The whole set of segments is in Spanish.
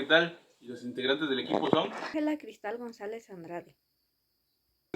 tal? Y los integrantes del equipo son Ángela Cristal González Andrade,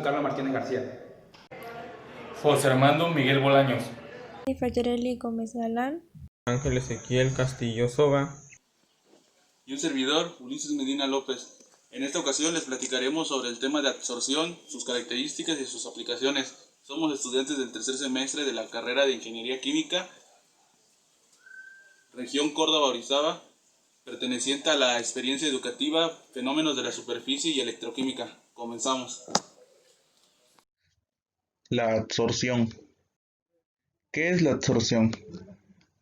Carlos Martínez García, José Armando Miguel Bolaños, Fayareli Gómez Galán, Ángel Ezequiel Castillo Soga, y un servidor, Ulises Medina López. En esta ocasión les platicaremos sobre el tema de absorción, sus características y sus aplicaciones. Somos estudiantes del tercer semestre de la carrera de Ingeniería Química, región Córdoba-Orizaba, perteneciente a la experiencia educativa Fenómenos de la Superficie y Electroquímica. Comenzamos. La absorción. ¿Qué es la absorción?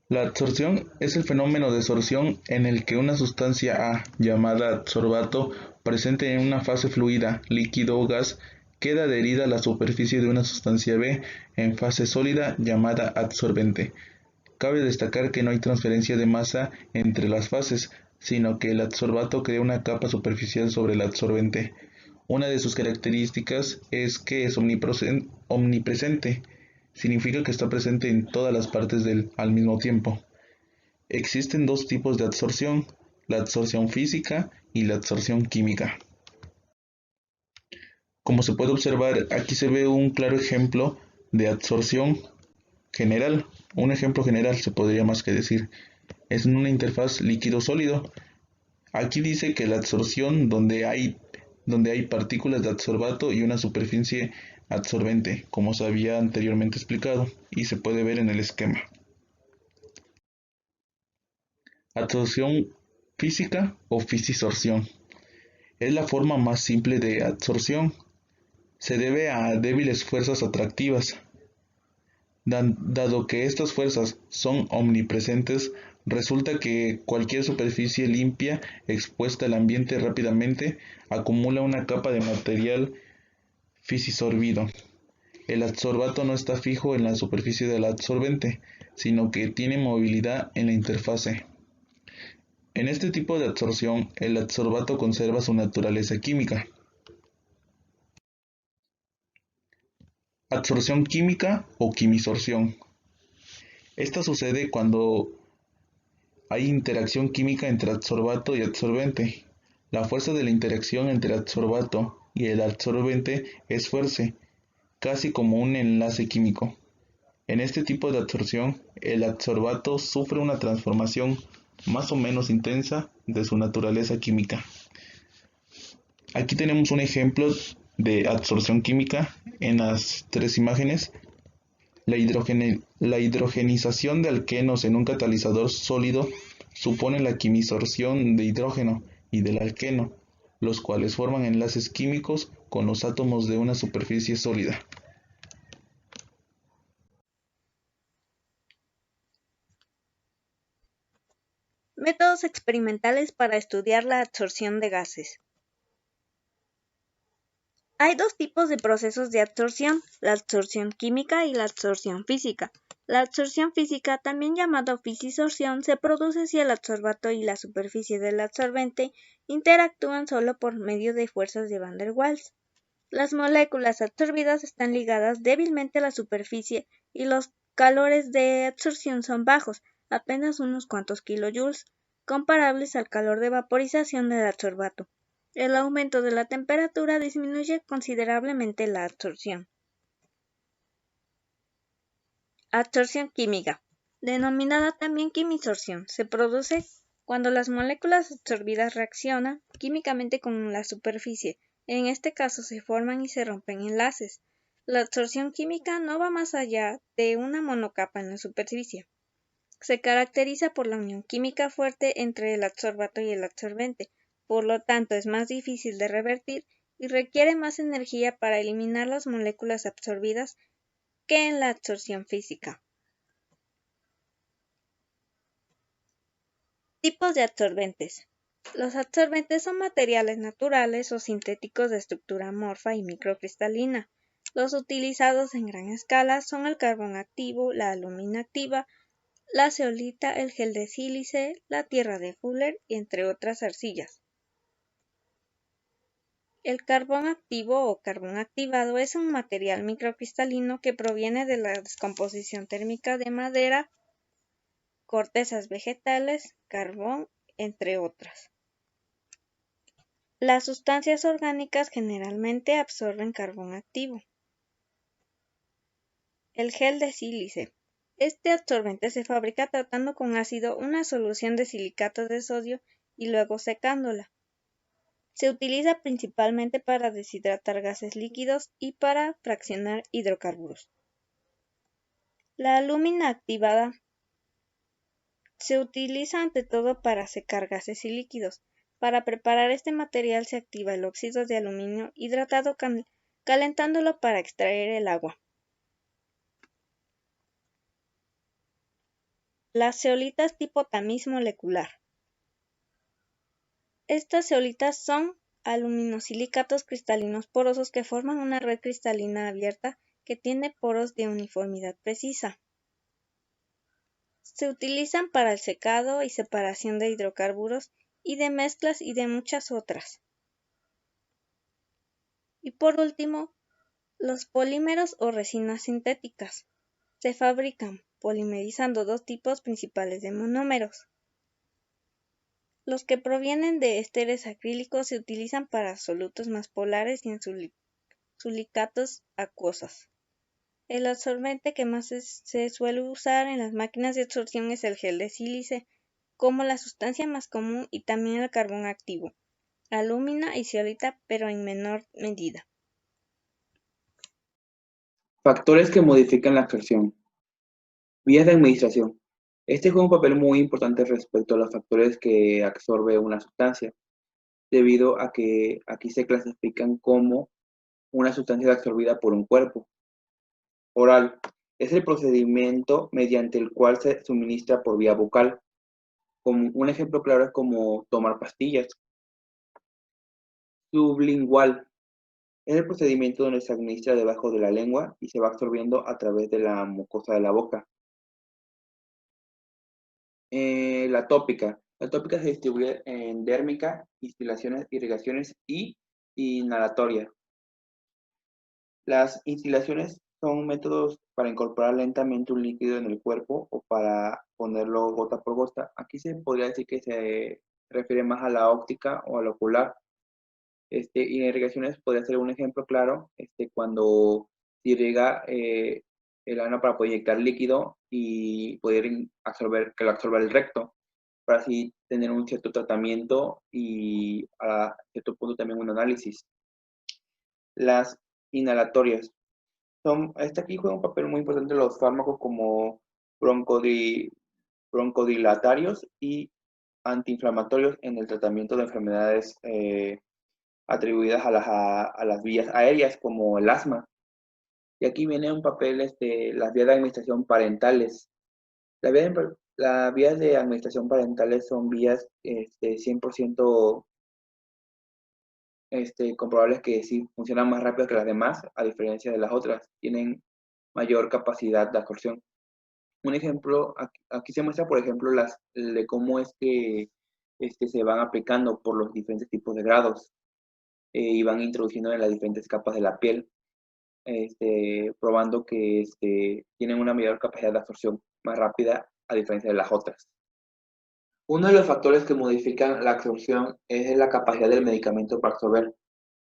La absorción es el fenómeno de absorción en el que una sustancia A, llamada adsorbato, presente en una fase fluida, líquido o gas, queda adherida a la superficie de una sustancia B en fase sólida, llamada adsorbente. Cabe destacar que no hay transferencia de masa entre las fases, sino que el adsorbato crea una capa superficial sobre el adsorbente. Una de sus características es que es omnipresente. Significa que está presente en todas las partes al mismo tiempo. Existen dos tipos de absorción, la absorción física y la absorción química. Como se puede observar, aquí se ve un claro ejemplo de absorción general. Un ejemplo general se podría más que decir. Es en una interfaz líquido-sólido. Aquí dice que la absorción donde hay partículas de adsorbato y una superficie adsorbente, como se había anteriormente explicado, y se puede ver en el esquema. Absorción física o fisisorción. Es la forma más simple de absorción. Se debe a débiles fuerzas atractivas. Dado que estas fuerzas son omnipresentes, resulta que cualquier superficie limpia expuesta al ambiente rápidamente acumula una capa de material fisisorbido. El adsorbato no está fijo en la superficie del absorbente, sino que tiene movilidad en la interfase. En este tipo de absorción, el adsorbato conserva su naturaleza química. Absorción química o quimisorción. Esta sucede cuando hay interacción química entre adsorbato y absorbente. La fuerza de la interacción entre adsorbato y el absorbente es fuerza, casi como un enlace químico. En este tipo de absorción, el adsorbato sufre una transformación más o menos intensa de su naturaleza química. Aquí tenemos un ejemplo de absorción química en las tres imágenes. La hidrogenización de alquenos en un catalizador sólido supone la quimisorción de hidrógeno y del alqueno, los cuales forman enlaces químicos con los átomos de una superficie sólida. métodos experimentales para estudiar la absorción de gases. Hay dos tipos de procesos de absorción, la absorción química y la absorción física. La absorción física, también llamada fisisorción, se produce si el adsorbato y la superficie del absorbente interactúan solo por medio de fuerzas de Van der Waals. Las moléculas absorbidas están ligadas débilmente a la superficie y los calores de absorción son bajos, apenas unos cuantos kilojoules, comparables al calor de vaporización del adsorbato. El aumento de la temperatura disminuye considerablemente la absorción. Absorción química, denominada también quimisorción, se produce cuando las moléculas absorbidas reaccionan químicamente con la superficie. En este caso se forman y se rompen enlaces. La absorción química no va más allá de una monocapa en la superficie. Se caracteriza por la unión química fuerte entre el adsorbato y el absorbente, por lo tanto es más difícil de revertir y requiere más energía para eliminar las moléculas absorbidas que en la absorción física. Tipos de absorbentes. Los absorbentes son materiales naturales o sintéticos de estructura amorfa y microcristalina. Los utilizados en gran escala son el carbón activo, la alumina activa, la zeolita, el gel de sílice, la tierra de Fuller, entre otras arcillas. El carbón activo o carbón activado es un material microcristalino que proviene de la descomposición térmica de madera, cortezas vegetales, carbón, entre otras. Las sustancias orgánicas generalmente absorben carbón activo. El gel de sílice. Este absorbente se fabrica tratando con ácido una solución de silicato de sodio y luego secándola. Se utiliza principalmente para deshidratar gases líquidos y para fraccionar hidrocarburos. La alúmina activada se utiliza ante todo para secar gases y líquidos. Para preparar este material se activa el óxido de aluminio hidratado calentándolo para extraer el agua. Las zeolitas tipo tamiz molecular. Estas zeolitas son aluminosilicatos cristalinos porosos que forman una red cristalina abierta que tiene poros de uniformidad precisa. Se utilizan para el secado y separación de hidrocarburos y de mezclas y de muchas otras. Y por último, los polímeros o resinas sintéticas. Se fabrican polimerizando dos tipos principales de monómeros. Los que provienen de ésteres acrílicos se utilizan para solutos más polares y en silicatos acuosos. El absorbente que más se suele usar en las máquinas de absorción es el gel de sílice, como la sustancia más común, y también el carbón activo, alúmina y zeolita, pero en menor medida. Factores que modifican la absorción. Vías de administración. Este juega un papel muy importante respecto a los factores que absorbe una sustancia, debido a que aquí se clasifican como una sustancia absorbida por un cuerpo. Oral. Es el procedimiento mediante el cual se suministra por vía bucal. Como un ejemplo claro es como tomar pastillas. Sublingual. Es el procedimiento donde se administra debajo de la lengua y se va absorbiendo a través de la mucosa de la boca. La tópica. La tópica se distribuye en dérmica, instilaciones, irrigaciones y inhalatoria. Las instilaciones son métodos para incorporar lentamente un líquido en el cuerpo o para ponerlo gota por gota. Aquí se podría decir que se refiere más a la óptica o al ocular. Y en irrigaciones podría ser un ejemplo claro cuando se irriga el ano para poder inyectar líquido y poder que lo absorba el recto, para así tener un cierto tratamiento y a cierto punto también un análisis. Las inhalatorias. Aquí juega un papel muy importante los fármacos como broncodilatarios y antiinflamatorios en el tratamiento de enfermedades atribuidas a las vías aéreas, como el asma. Y aquí viene un papel las vías de administración parentales. Las vías de administración parentales son vías 100% comprobables que sí funcionan más rápido que las demás, a diferencia de las otras. Tienen mayor capacidad de absorción. Un ejemplo, aquí se muestra, por ejemplo, de cómo es que se van aplicando por los diferentes tipos de grados y van introduciendo en las diferentes capas de la piel, probando que tienen una mayor capacidad de absorción más rápida a diferencia de las otras. Uno de los factores que modifican la absorción es la capacidad del medicamento para absorber.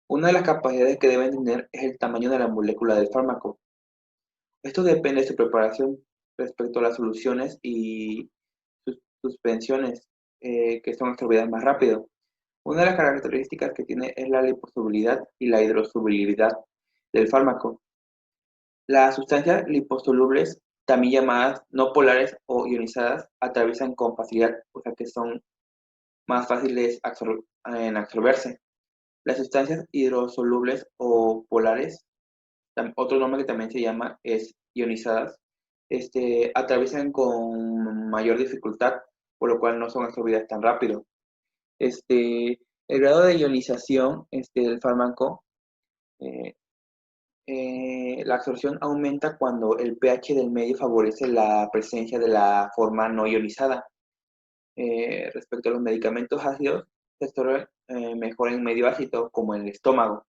Una de las capacidades que deben tener es el tamaño de la molécula del fármaco. Esto depende de su preparación respecto a las soluciones y suspensiones que son absorbidas más rápido. Una de las características que tiene es la liposolubilidad y la hidrosolubilidad del fármaco. Las sustancias liposolubles, también llamadas no polares o ionizadas, atraviesan con facilidad, o sea que son más fáciles en absorberse. Las sustancias hidrosolubles o polares, otro nombre que también se llama es ionizadas, atraviesan con mayor dificultad, por lo cual no son absorbidas tan rápido. El grado de ionización del fármaco, la absorción aumenta cuando el pH del medio favorece la presencia de la forma no ionizada. Respecto a los medicamentos ácidos, se absorben mejor en medio ácido, como en el estómago.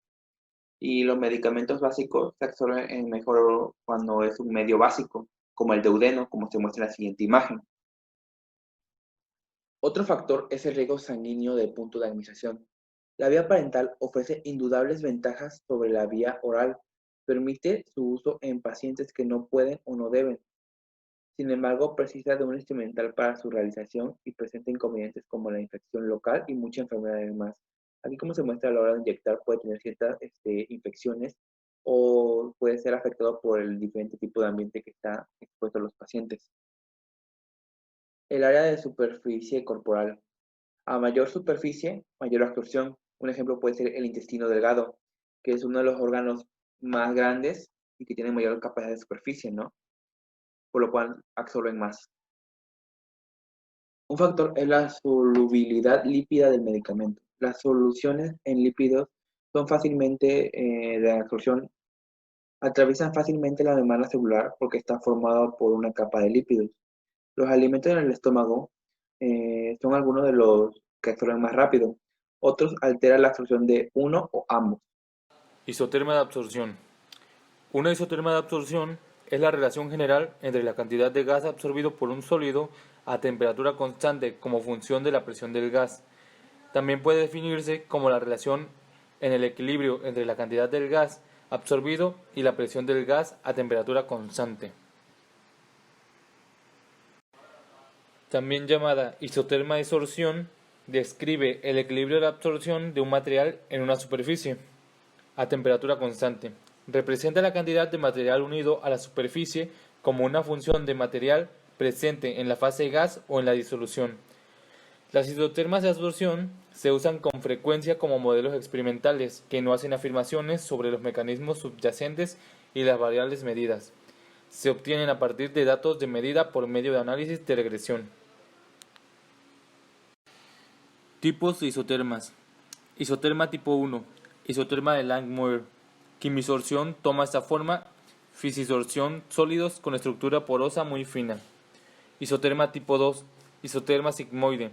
Y los medicamentos básicos se absorben mejor cuando es un medio básico, como el duodeno, como se muestra en la siguiente imagen. Otro factor es el riesgo sanguíneo del punto de administración. La vía parental ofrece indudables ventajas sobre la vía oral, permite su uso en pacientes que no pueden o no deben. Sin embargo, precisa de un instrumental para su realización y presenta inconvenientes como la infección local y muchas enfermedades más. Aquí, como se muestra a la hora de inyectar, puede tener ciertas infecciones o puede ser afectado por el diferente tipo de ambiente que está expuesto a los pacientes. El área de superficie corporal. A mayor superficie, mayor absorción. Un ejemplo puede ser el intestino delgado, que es uno de los órganos más grandes y que tiene mayor capacidad de superficie, ¿no? Por lo cual absorben más. Un factor es la solubilidad lípida del medicamento. Las soluciones en lípidos son fácilmente de absorción, atraviesan fácilmente la membrana celular porque está formada por una capa de lípidos. Los alimentos en el estómago son algunos de los que absorben más rápido. Otros alteran la absorción de uno o ambos. Isoterma de absorción. Una isoterma de absorción es la relación general entre la cantidad de gas absorbido por un sólido a temperatura constante como función de la presión del gas. También puede definirse como la relación en el equilibrio entre la cantidad del gas absorbido y la presión del gas a temperatura constante. También llamada isoterma de sorción, describe el equilibrio de absorción de un material en una superficie a temperatura constante. Representa la cantidad de material unido a la superficie como una función de material presente en la fase gas o en la disolución. Las isotermas de absorción se usan con frecuencia como modelos experimentales que no hacen afirmaciones sobre los mecanismos subyacentes y las variables medidas. Se obtienen a partir de datos de medida por medio de análisis de regresión. Tipos de isotermas. Isoterma tipo 1. Isoterma de Langmuir. Quimisorción toma esta forma: fisisorción sólidos con estructura porosa muy fina. Isoterma tipo 2. Isoterma sigmoide.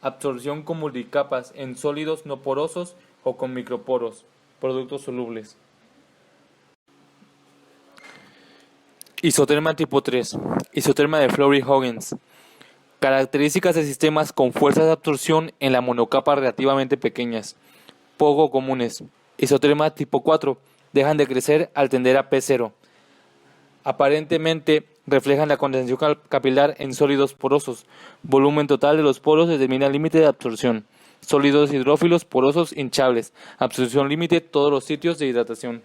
Absorción con multicapas en sólidos no porosos o con microporos, productos solubles. Isoterma tipo 3. Isoterma de Fleury-Huygens. Características de sistemas con fuerzas de absorción en la monocapa relativamente pequeñas, poco comunes. Isoterma tipo 4. Dejan de crecer al tender a P0. Aparentemente reflejan la condensación capilar en sólidos porosos. Volumen total de los poros determina el límite de absorción. Sólidos hidrófilos porosos hinchables. Absorción límite todos los sitios de hidratación.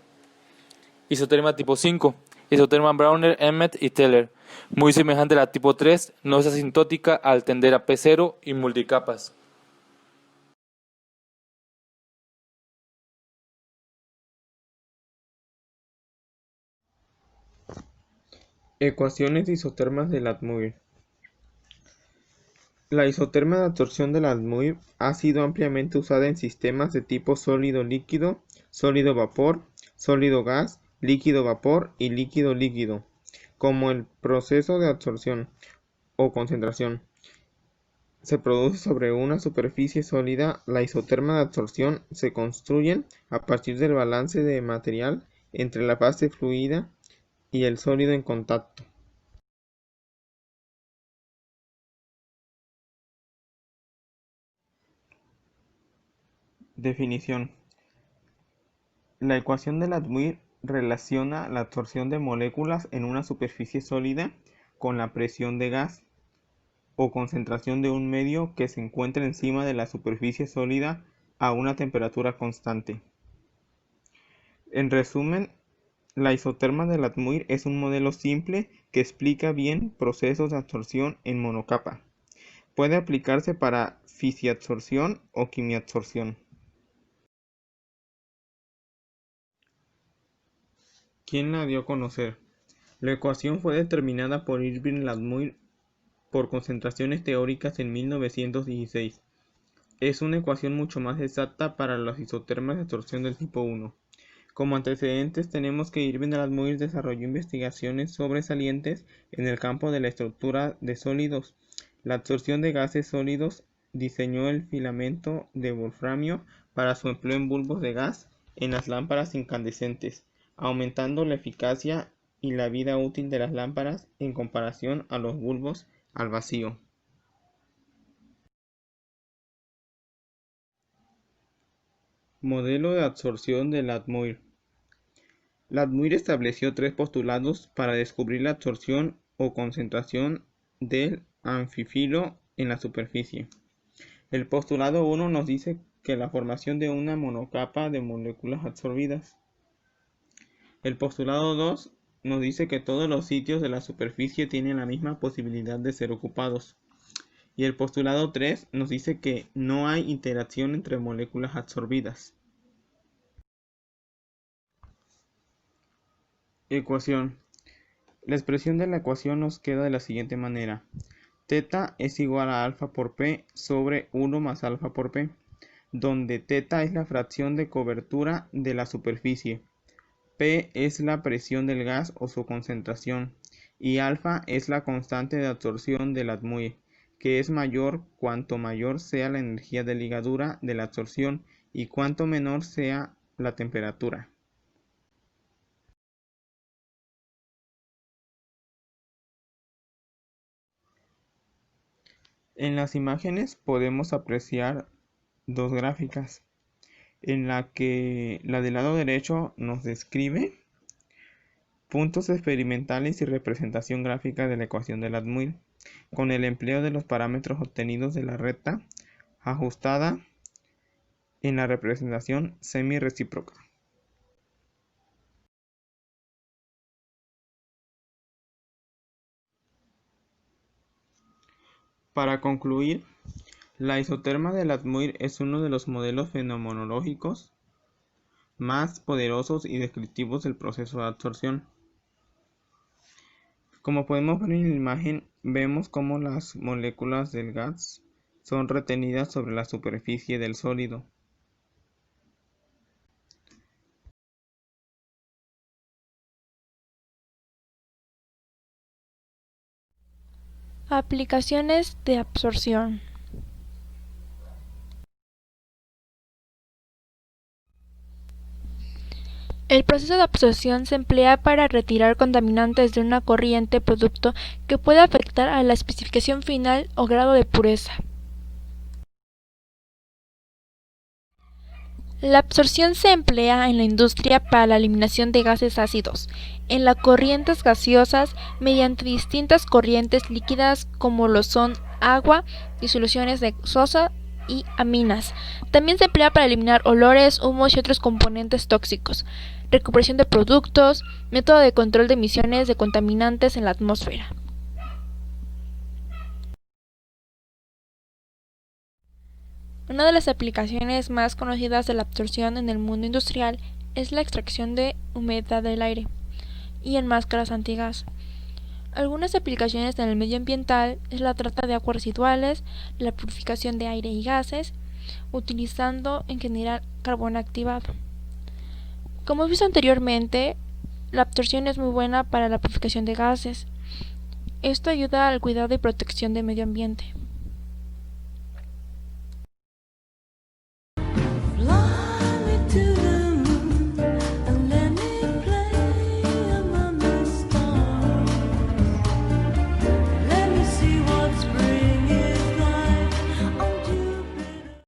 Isoterma tipo 5. Isoterma Brauner, Emmett y Teller. Muy semejante a la tipo 3, no es asintótica al tender a P0 y multicapas. Ecuaciones de isotermas de Landmuir. La isoterma de absorción de Landmuir ha sido ampliamente usada en sistemas de tipo sólido-líquido, sólido-vapor, sólido-gas, líquido-vapor y líquido-líquido, como el proceso de absorción o concentración se produce sobre una superficie sólida. La isoterma de absorción se construyen a partir del balance de material entre la fase fluida y el sólido en contacto. Definición. La ecuación de Landmuir relaciona la absorción de moléculas en una superficie sólida con la presión de gas o concentración de un medio que se encuentra encima de la superficie sólida a una temperatura constante. En resumen, la isoterma de Landmuir es un modelo simple que explica bien procesos de absorción en monocapa. Puede aplicarse para fisiabsorción o quimiabsorción. ¿Quién la dio a conocer? La ecuación fue determinada por Irving Landmuir por concentraciones teóricas en 1916. Es una ecuación mucho más exacta para las isotermas de absorción del tipo 1. Como antecedentes tenemos que Irving Landmuir desarrolló investigaciones sobresalientes en el campo de la estructura de sólidos, la absorción de gases sólidos. Diseñó el filamento de wolframio para su empleo en bulbos de gas en las lámparas incandescentes, aumentando la eficacia y la vida útil de las lámparas en comparación a los bulbos al vacío. Modelo de absorción de Latmuir. Latmuir estableció 3 postulados para descubrir la absorción o concentración del anfífilo en la superficie. El postulado 1 nos dice que la formación de una monocapa de moléculas absorbidas. El postulado 2 nos dice que todos los sitios de la superficie tienen la misma posibilidad de ser ocupados. Y el postulado 3 nos dice que no hay interacción entre moléculas absorbidas. Ecuación. La expresión de la ecuación nos queda de la siguiente manera. Teta es igual a alfa por P sobre 1 más alfa por P, donde teta es la fracción de cobertura de la superficie, P es la presión del gas o su concentración, y alfa es la constante de absorción del Latmuir, que es mayor cuanto mayor sea la energía de ligadura de la absorción y cuanto menor sea la temperatura. En las imágenes podemos apreciar dos gráficas, en la que la del lado derecho nos describe puntos experimentales y representación gráfica de la ecuación de Latmuir, con el empleo de los parámetros obtenidos de la recta ajustada en la representación semirrecíproca. Para concluir, la isoterma de Latmuir es uno de los modelos fenomenológicos más poderosos y descriptivos del proceso de absorción. Como podemos ver en la imagen, vemos cómo las moléculas del gas son retenidas sobre la superficie del sólido. Aplicaciones de absorción. El proceso de absorción se emplea para retirar contaminantes de una corriente producto que pueda afectar a la especificación final o grado de pureza. La absorción se emplea en la industria para la eliminación de gases ácidos, en las corrientes gaseosas mediante distintas corrientes líquidas como lo son agua, disoluciones de sosa y aminas. También se emplea para eliminar olores, humos y otros componentes tóxicos, recuperación de productos, método de control de emisiones de contaminantes en la atmósfera. Una de las aplicaciones más conocidas de la absorción en el mundo industrial es la extracción de humedad del aire y en máscaras antigas. Algunas aplicaciones en el medio ambiental es la trata de aguas residuales, la purificación de aire y gases, utilizando en general carbón activado. Como he visto anteriormente, la absorción es muy buena para la purificación de gases. Esto ayuda al cuidado y protección del medio ambiente.